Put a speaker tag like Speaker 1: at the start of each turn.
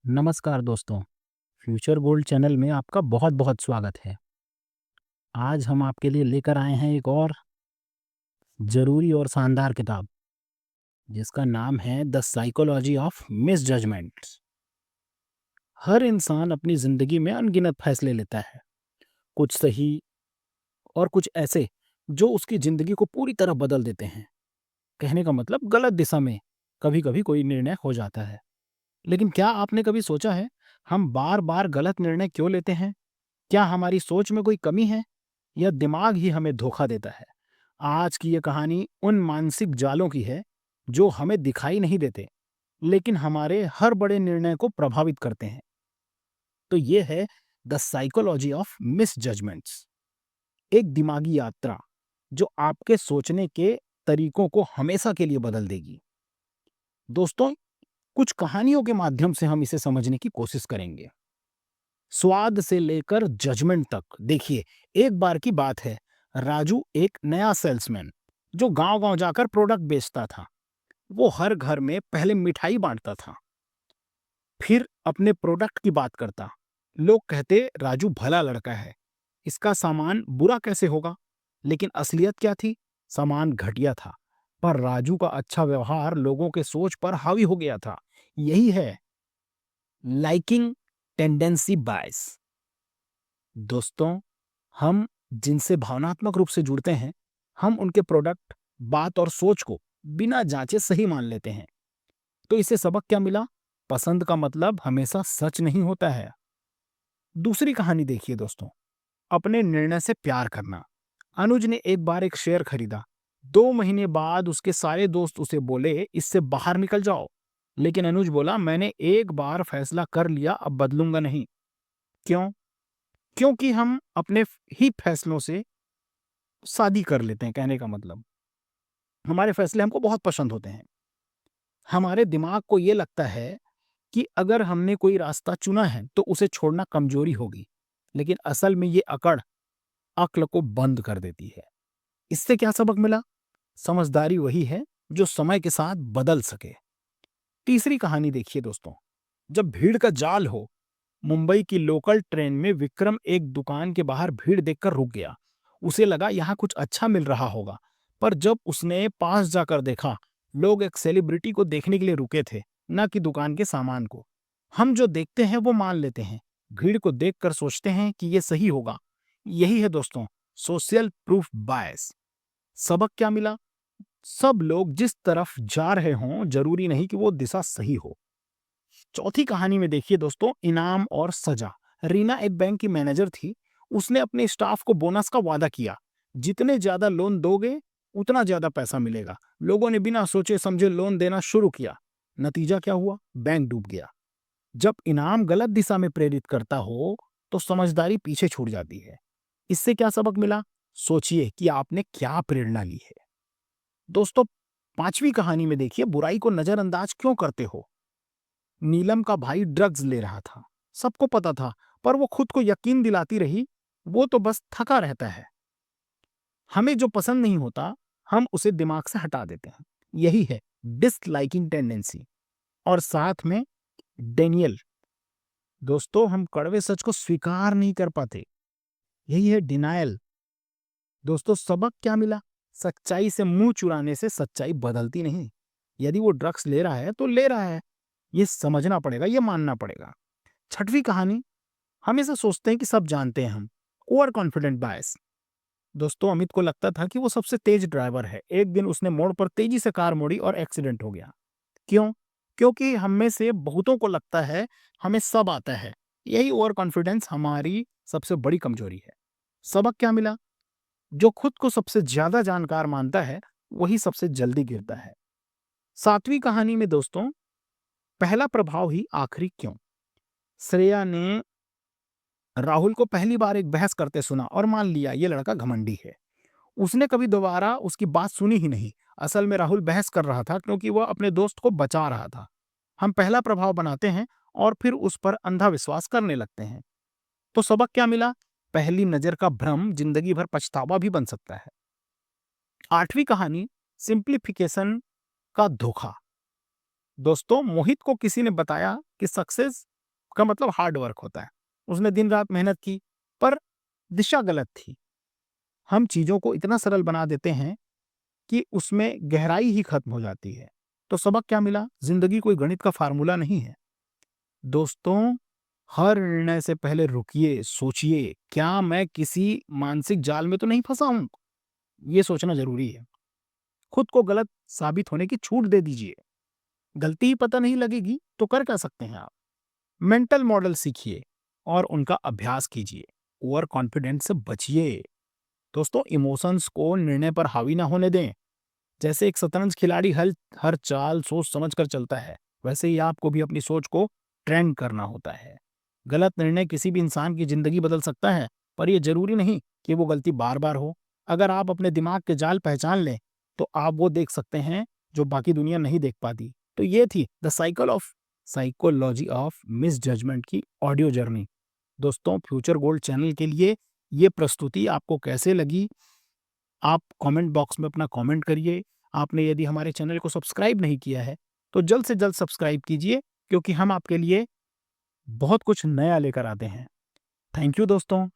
Speaker 1: नमस्कार दोस्तों, Future Gold channel में आपका बहुत-बहुत स्वागत है। आज हम आपके लिए लेकर आए हैं एक और ज़रूरी और शानदार किताब, जिसका नाम है द साइकोलॉजी ऑफ मिसजजमेंट्स। हर इंसान अपनी ज़िंदगी में अनगिनत फैसले लेता है, कुछ सही और कुछ ऐसे जो उसकी ज़िंदगी को पूरी तरह बदल देते हैं। कहने का मतलब गलत दिशा में कभी-कभी कोई निर्णय हो जाता है। लेकिन क्या आपने कभी सोचा है, हम बार-बार गलत निर्णय क्यों लेते हैं? क्या हमारी सोच में कोई कमी है? यह दिमाग ही हमें धोखा देता है। आज की ये कहानी उन मानसिक जालों की है जो हमें दिखाई नहीं देते, लेकिन हमारे हर बड़े निर्णय को प्रभावित करते हैं। तो ये है the psychology of misjudgements, एक दिमागी यात्रा जो आपके सोचने के तरीकों को हमेशा के लिए बदल देगी। दोस्तों, कुछ कहानियों के माध्यम से हम इसे समझने की कोशिश करेंगे। स्वाद से लेकर जजमेंट तक। देखिए, एक बार की बात है, राजू एक नया सेल्समैन जो गांव-गांव जाकर प्रोडक्ट बेचता था। वो हर घर में पहले मिठाई बांटता था, फिर अपने प्रोडक्ट की बात करता। लोग कहते राजू भला लड़का है, इसका सामान बुरा कैसे होगा? लेकिन असलियत क्या थी? सामान घटिया था, पर राजू का अच्छा व्यवहार लोगों के सोच पर हावी हो गया था। यही है लाइकिंग टेंडेंसी बायस। दोस्तों, हम जिनसे भावनात्मक रूप से जुड़ते हैं, हम उनके प्रोडक्ट, बात और सोच को बिना जांचे सही मान लेते हैं। तो इससे सबक क्या मिला? पसंद का मतलब हमेशा सच नहीं होता है। दूसरी कहानी देखिए दोस्तों, अपने निर्णय से प्यार करना। अनुज ने एक बार एक शेयर खरीदा। 2 महीने बाद उसके सारे दोस्त उसे बोले, इससे बाहर निकल जाओ। लेकिन अनुज बोला, मैंने एक बार फैसला कर लिया, अब बदलूंगा नहीं। क्यों? क्योंकि हम अपने ही फैसलों से शादी कर लेते हैं। कहने का मतलब हमारे फैसले हमको बहुत पसंद होते हैं। हमारे दिमाग को ये लगता है कि अगर हमने कोई रास्ता चुना है तो उसे छोड़ना कमजोरी होगी, लेकिन असल में ये अकड़ अक्ल को बंद कर देती है। इससे क्या सबक मिला? समझदारी वही है जो समय के साथ बदल सके। तीसरी कहानी देखिए दोस्तों, जब भीड़ का जाल हो। मुंबई की लोकल ट्रेन में विक्रम एक दुकान के बाहर भीड़ देखकर रुक गया। उसे लगा यहाँ कुछ अच्छा मिल रहा होगा, पर जब उसने पास जाकर देखा, लोग एक सेलिब्रिटी को देखने के लिए रुके थे, न कि दुकान के सामान को। हम जो देखते हैं वो मान लेते हैं, भीड़ को देखकर सोचते हैं कि ये सही होगा। यही है दोस्तों, सोशल प्रूफ बायस। सबक क्या मिला? सब लोग जिस तरफ जा रहे हों, जरूरी नहीं कि वो दिशा सही हो। चौथी कहानी में देखिए दोस्तों, इनाम और सजा। रीना एक बैंक की मैनेजर थी। उसने अपने स्टाफ को बोनस का वादा किया, जितने ज्यादा लोन दोगे उतना ज्यादा पैसा मिलेगा। लोगों ने बिना सोचे समझे लोन देना शुरू किया। नतीजा क्या हुआ? बैंक डूब गया। जब इनाम गलत दिशा में प्रेरित करता हो तो समझदारी पीछे छूट जाती है। इससे क्या सबक मिला? सोचिए कि आपने क्या प्रेरणा ली है। दोस्तों, पांचवी कहानी में देखिए, बुराई को नजरअंदाज क्यों करते हो। नीलम का भाई ड्रग्स ले रहा था, सबको पता था, पर वो खुद को यकीन दिलाती रही, वो तो बस थका रहता है। हमें जो पसंद नहीं होता, हम उसे दिमाग से हटा देते हैं। यही है डिसलाइकिंग टेंडेंसी। और साथ में डेनियल। दोस्तों, हम कड़वे सच को स्वीकार नहीं कर पाते। यही है डिनायल। दोस्तों, सबक क्या मिला? सच्चाई से मुंह चुराने से सच्चाई बदलती नहीं। यदि वो ड्रग्स ले रहा है तो ले रहा है, ये समझना पड़ेगा, ये मानना पड़ेगा। छठवीं कहानी, हमेशा सोचते हैं कि सब जानते हैं हम। ओवर कॉन्फिडेंट बायस। दोस्तों, अमित को लगता था कि वो सबसे तेज ड्राइवर है। एक दिन उसने मोड़ पर तेजी से कार मोड़ी और एक्सीडेंट हो गया। क्यों? क्योंकि हम में से बहुतों को लगता है हमें सब आता है। यही ओवर कॉन्फिडेंस हमारी सबसे बड़ी कमजोरी है। सबक क्या मिला? जो खुद को सबसे ज्यादा जानकार मानता है, वही सबसे जल्दी गिरता है। सातवीं कहानी में दोस्तों, पहला प्रभाव ही आखिरी क्यों। श्रेया ने राहुल को पहली बार एक बहस करते सुना और मान लिया ये लड़का घमंडी है। उसने कभी दोबारा उसकी बात सुनी ही नहीं। असल में राहुल बहस कर रहा था क्योंकि वह अपने दोस्त को बचा रहा था। हम पहला प्रभाव बनाते हैं और फिर उस पर अंधा विश्वास करने लगते हैं। तो सबक क्या मिला? पहली नजर का भ्रम जिंदगी भर पछतावा भी बन सकता है। आठवीं कहानी, सिंप्लीफिकेशन का धोखा। दोस्तों, मोहित को किसी ने बताया कि सक्सेस का मतलब हार्ड वर्क होता है। उसने दिन रात मेहनत की, पर दिशा गलत थी। हम चीज़ों को इतना सरल बना देते हैं कि उसमें गहराई ही खत्म हो जाती है। तो सबक क्या मिला? ज़िंदगी कोई गणित का फ़ॉर्मूला नहीं है। दोस्तों, हर निर्णय से पहले रुकिए, सोचिए, क्या मैं किसी मानसिक जाल में तो नहीं फँसा हूँ? ये सोचना ज़रूरी है। खुद को गलत साबित होने की छूट दे दीजिए। गलती ही पता नहीं लगेगी तो कर क्या सकते हैं आप? मेंटल मॉडल सीखिए और उनका अभ्यास कीजिए। ओवर कॉन्फिडेंस से बचिए। दोस्तों, इमोशंस को निर्णय पर हावी ना होने दें। जैसे एक शतरंज खिलाड़ी हर चाल सोच समझ कर चलता है, वैसे ही आपको भी अपनी सोच को ट्रेंड करना होता है। गलत निर्णय किसी भी इंसान की जिंदगी बदल सकता है, पर यह जरूरी नहीं कि वो गलती बार बार हो। अगर आप अपने दिमाग के जाल पहचान लें, तो आप वो देख सकते हैं जो बाकी दुनिया नहीं देख पाती। तो ये थी the psychology of misjudgement की ऑडियो जर्नी। दोस्तों, फ्यूचर गोल्ड चैनल के लिए ये प्रस्तुति आपको कैसे लगी, आप कमेंट बॉक्स में अपना कमेंट करिए। आपने यदि हमारे चैनल को सब्सक्राइब नहीं किया है, तो जल्द से जल्द सब्सक्राइब कीजिए, क्योंकि हम आपके लिए बहुत कुछ नया लेकर आते हैं। थैंक यू दोस्तों।